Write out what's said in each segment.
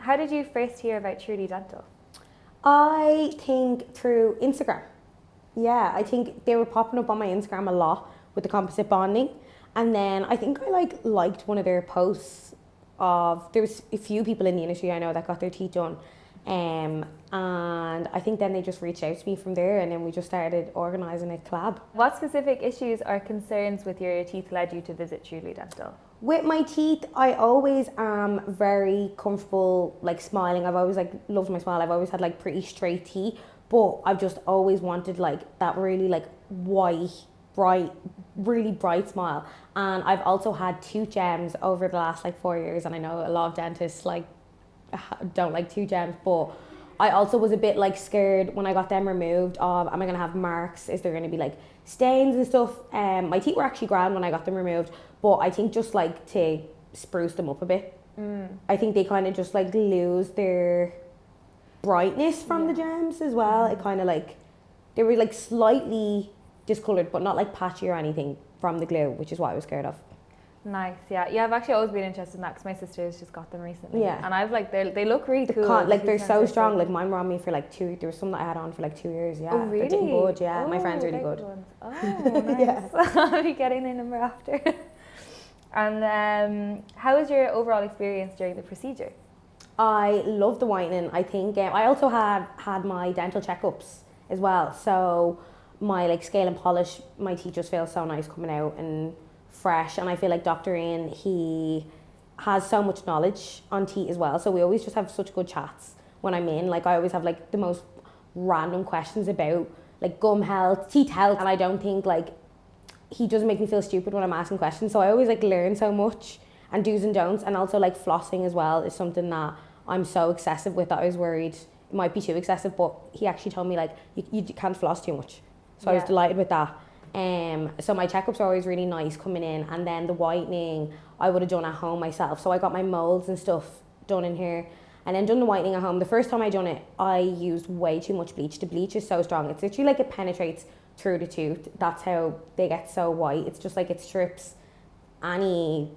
How did you first hear about Truly Dental? I think through Instagram. Yeah, I think they were popping up on my Instagram a lot with the composite bonding. And then I think I liked one of their posts of, there was a few people in the industry I know that got their teeth done. And I think then they just reached out to me from there, and then we just started organising a collab. What specific issues or concerns with your teeth led you to visit Truly Dental? With my teeth, I always am very comfortable like smiling. I've always like loved my smile. I've always had like pretty straight teeth, but I've just always wanted like that really like white, bright, really bright smile. And I've also had tooth gems over the last like 4 years, and I know a lot of dentists like don't like tooth gems, but I also was a bit like scared when I got them removed of, am I gonna have marks? Is there gonna be like stains and stuff? My teeth were actually grand when I got them removed, but I think just like to spruce them up a bit. I think they kind of just like lose their brightness from the gems as well. It kind of like, they were like slightly discoloured, but not like patchy or anything from the glue, which is what I was scared of. Nice, yeah. I've actually always been interested in that because my sister's just got them recently. Yeah. And I've like, they look really cool. Like they're so strong. Like mine were on me for like there was some that I had on for like 2 years. Yeah. Oh really? That didn't budge. Yeah. My friend's really good. Oh, nice. I'll be getting their number after. And how was your overall experience during the procedure? I love the whitening. I think I also had my dental checkups as well. So my like scale and polish, my teeth just feel so nice coming out and fresh. And I feel like Dr. Ian, he has so much knowledge on teeth as well. So we always just have such good chats when I'm in. Like I always have like the most random questions about like gum health, teeth health. And I don't think like, he doesn't make me feel stupid when I'm asking questions. So I always like learn so much, and do's and don'ts. And also like flossing as well is something that I'm so excessive with that I was worried it might be too excessive, but he actually told me like you can't floss too much. So I was delighted with that. So my checkups are always really nice coming in, and then the whitening I would have done at home myself. So I got my molds and stuff done in here, and then done the whitening at home. The first time I done it, I used way too much bleach. The bleach is so strong. It's literally like it penetrates through the tooth. That's how they get so white. It's just like it strips any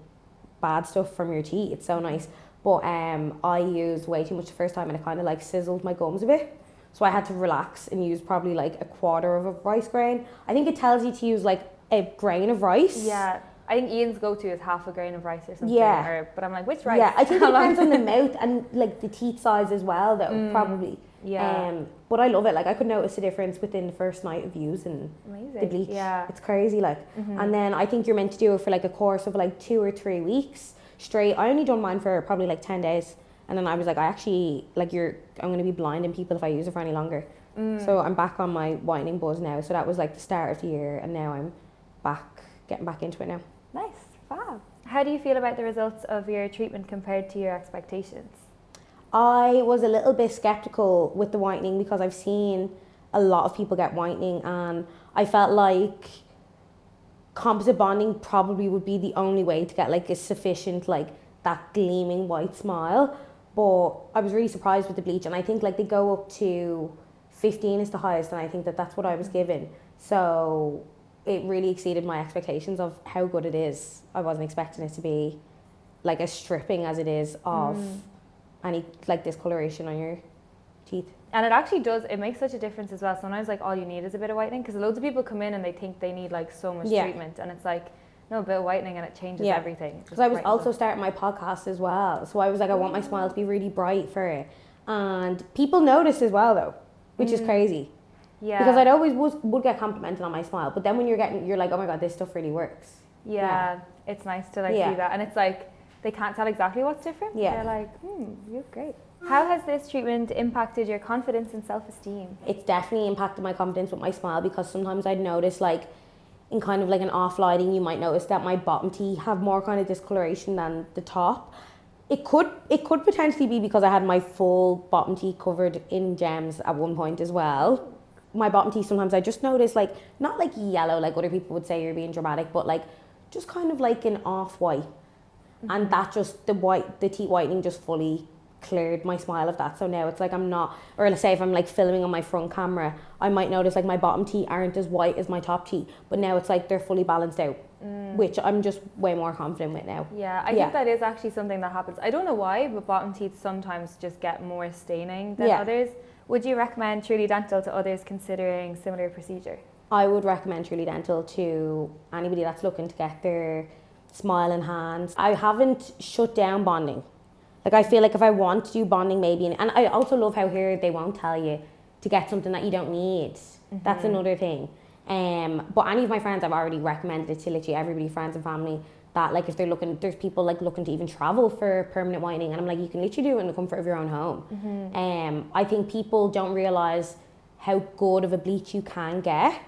bad stuff from your teeth. It's so nice. But I used way too much the first time, and it kind of like sizzled my gums a bit. So I had to relax and use probably like a quarter of a rice grain. I think it tells you to use like a grain of rice. Yeah, I think Ian's go-to is half a grain of rice or something. Yeah. But I'm like, which rice? Yeah, I think it depends on the mouth and like the teeth size as well though, probably. Yeah. But I love it. Like I could notice the difference within the first night of using the bleach. Yeah. It's crazy like. And then I think you're meant to do it for like a course of like 2 or 3 weeks straight. I only done mine for probably like 10 days. And then I was like, I actually, like I'm going to be blinding people if I use it for any longer. So I'm back on my whitening buzz now. So that was like the start of the year, and now I'm getting back into it now. Nice, fab. How do you feel about the results of your treatment compared to your expectations? I was a little bit skeptical with the whitening because I've seen a lot of people get whitening, and I felt like composite bonding probably would be the only way to get like a sufficient, like that gleaming white smile. But I was really surprised with the bleach, and I think like they go up to 15 is the highest, and I think that's what I was given. So it really exceeded my expectations of how good it is. I wasn't expecting it to be like as stripping as it is of any like discoloration on your teeth. And it actually does, it makes such a difference as well. Sometimes like all you need is a bit of whitening, because loads of people come in and they think they need like so much treatment, and it's like, no, a bit of whitening and it changes everything. Because I was also starting my podcast as well. So I was like, I want my smile to be really bright for it. And people notice as well though, which is crazy. Yeah. Because I'd always would get complimented on my smile. But then when you're like, oh my God, this stuff really works. Yeah. It's nice to like see that. And it's like, they can't tell exactly what's different. Yeah. They're like, you look great. How has this treatment impacted your confidence and self-esteem? It's definitely impacted my confidence with my smile, because sometimes I'd notice like, in kind of like an off lighting, you might notice that my bottom teeth have more kind of discoloration than the top. It could potentially be because I had my full bottom teeth covered in gems at one point as well. My bottom teeth, sometimes I just notice like, not like yellow like other people would say you're being dramatic, but like just kind of like an off white. And that just, the teeth whitening just fully cleared my smile of that. So now it's like I'm not, or let's say if I'm like filming on my front camera, I might notice like my bottom teeth aren't as white as my top teeth, but now it's like they're fully balanced out, which I'm just way more confident with now. Yeah, I think that is actually something that happens. I don't know why, but bottom teeth sometimes just get more staining than others. Would you recommend Truly Dental to others considering similar procedure? I would recommend Truly Dental to anybody that's looking to get their smile enhanced. I haven't shut down bonding. Like I feel like if I want to do bonding maybe, and I also love how here they won't tell you to get something that you don't need. That's another thing. But any of my friends, I've already recommended it to literally everybody, friends and family, that like if they're looking, there's people like looking to even travel for permanent whitening, and I'm like, you can literally do it in the comfort of your own home. I think people don't realise how good of a bleach you can get.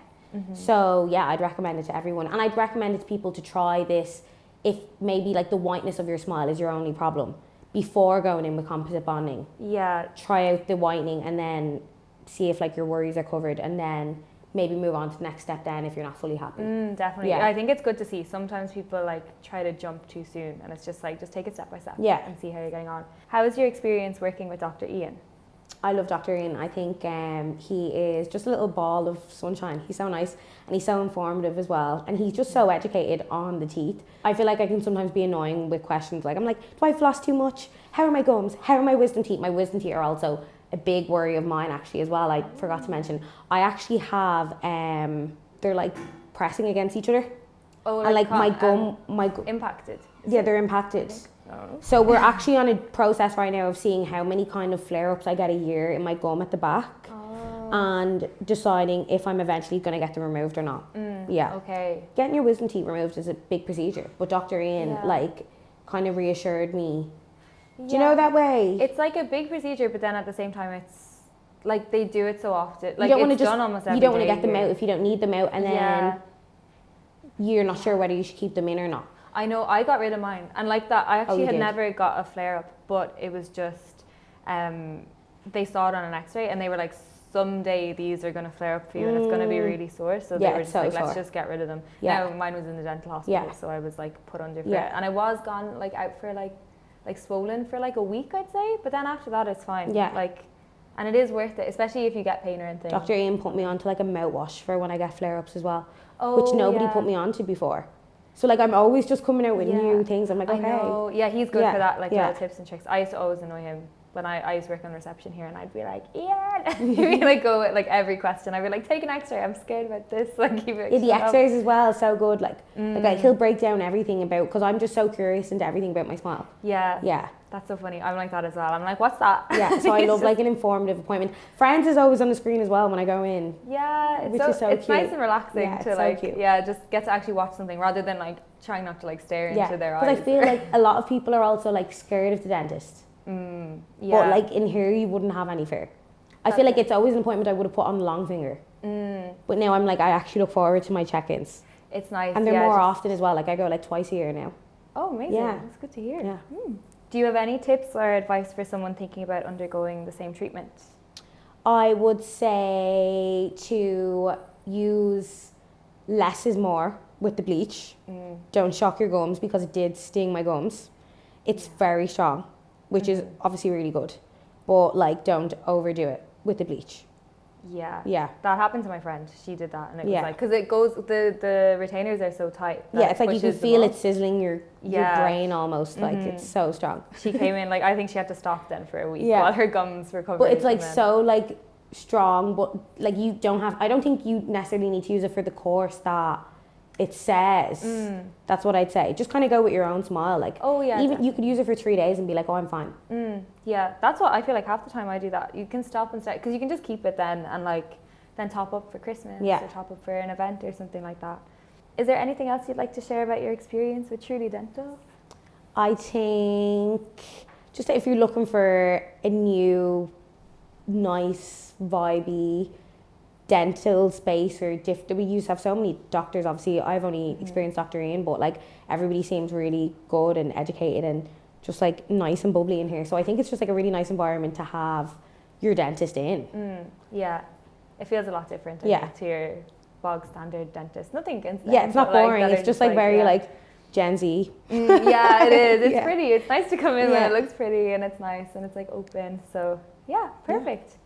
So yeah, I'd recommend it to everyone, and I'd recommend it to people to try this if maybe like the whiteness of your smile is your only problem, before going in with composite bonding. Yeah. Try out the whitening and then see if like your worries are covered, and then maybe move on to the next step then if you're not fully happy. Definitely. Yeah. I think it's good to see. Sometimes people like try to jump too soon, and it's just like, just take it step by step and see how you're getting on. How was your experience working with Dr. Ian? I love Dr. Ian. I think he is just a little ball of sunshine. He's so nice, and he's so informative as well, and he's just so educated on the teeth. I feel like I can sometimes be annoying with questions like, I'm like, do I floss too much? How are my gums? How are my wisdom teeth? My wisdom teeth are also a big worry of mine actually as well. I forgot to mention, I actually have they're like pressing against each other. Oh, and like my gum impacted. Yeah, they're impacted. So we're actually on a process right now of seeing how many kind of flare-ups I get a year in my gum at the back, and deciding if I'm eventually going to get them removed or not. Okay. Getting your wisdom teeth removed is a big procedure, but Dr. Ian like kind of reassured me. Do you know that way? It's like a big procedure, but then at the same time, it's like they do it so often. Like it's done almost every day. You don't want to get them out if you don't need them out, and then you're not sure whether you should keep them in or not. I know, I got rid of mine, and like that, I actually had did? never got a flare up, but it was just, they saw it on an X-ray, and they were like, someday these are going to flare up for you, and it's going to be really sore. So they were just like, let's just get rid of them. Now mine was in the dental hospital, so I was like put under for it, and I was gone like out for like swollen for like a week, I'd say, but then after that it's fine. Like, and it is worth it, especially if you get pain or anything. Dr. Ian put me onto like a mouthwash for when I get flare-ups as well, which nobody put me onto before. So like I'm always just coming out with new things. I'm like, okay. I know. Yeah, he's good for that, like little tips and tricks. I used to always annoy him when I used to work on reception here, and I'd be like, Ian, he'd be like, go with like every question. I'd be like, take an X-ray, I'm scared about this. Like, the X-rays as well, so good. Like he'll break down everything about, because I'm just so curious into everything about my smile. Yeah. That's so funny. I'm like that as well. I'm like, what's that? Yeah, so I love like an informative appointment. Friends is always on the screen as well when I go in. Yeah, it's nice and relaxing to like, just get to actually watch something rather than like trying not to like stare into their eyes. Because I feel like a lot of people are also like scared of the dentist. But like in here you wouldn't have any fear. I feel like it's always an appointment I would have put on the long finger. But now I'm like, I actually look forward to my check-ins. It's nice. And they're more often as well. Like I go like twice a year now. Oh, amazing. Yeah. That's good to hear. Yeah. Do you have any tips or advice for someone thinking about undergoing the same treatment? I would say to use less is more with the bleach. Don't shock your gums, because it did sting my gums. It's very strong, which is obviously really good. But like, don't overdo it with the bleach. Yeah. That happened to my friend. She did that, and it was like, because it goes, the retainers are so tight. Yeah, it's like you can feel it sizzling your brain almost. Like it's so strong. She came in like, I think she had to stop then for a week while her gums recovered. But it's like so like strong, but like you don't have. I don't think you necessarily need to use it for the course that it says. That's what I'd say. Just kind of go with your own smile. Like, even you could use it for 3 days and be like, oh, I'm fine. Yeah, that's what I feel like half the time I do that. You can stop and start, because you can just keep it then and like then top up for Christmas or top up for an event or something like that. Is there anything else you'd like to share about your experience with Truly Dental? I think just if you're looking for a new, nice, vibey dental space, or we used to have so many doctors. Obviously I've only experienced Dr. Ian, but like everybody seems really good and educated and just like nice and bubbly in here. So I think it's just like a really nice environment to have your dentist in. Yeah, it feels a lot different to your bog standard dentist. Nothing against them. Yeah, it's not boring. It's just like very like Gen Z. Yeah, it is. It's pretty. It's nice to come in when it looks pretty and it's nice and it's like open. So yeah, perfect.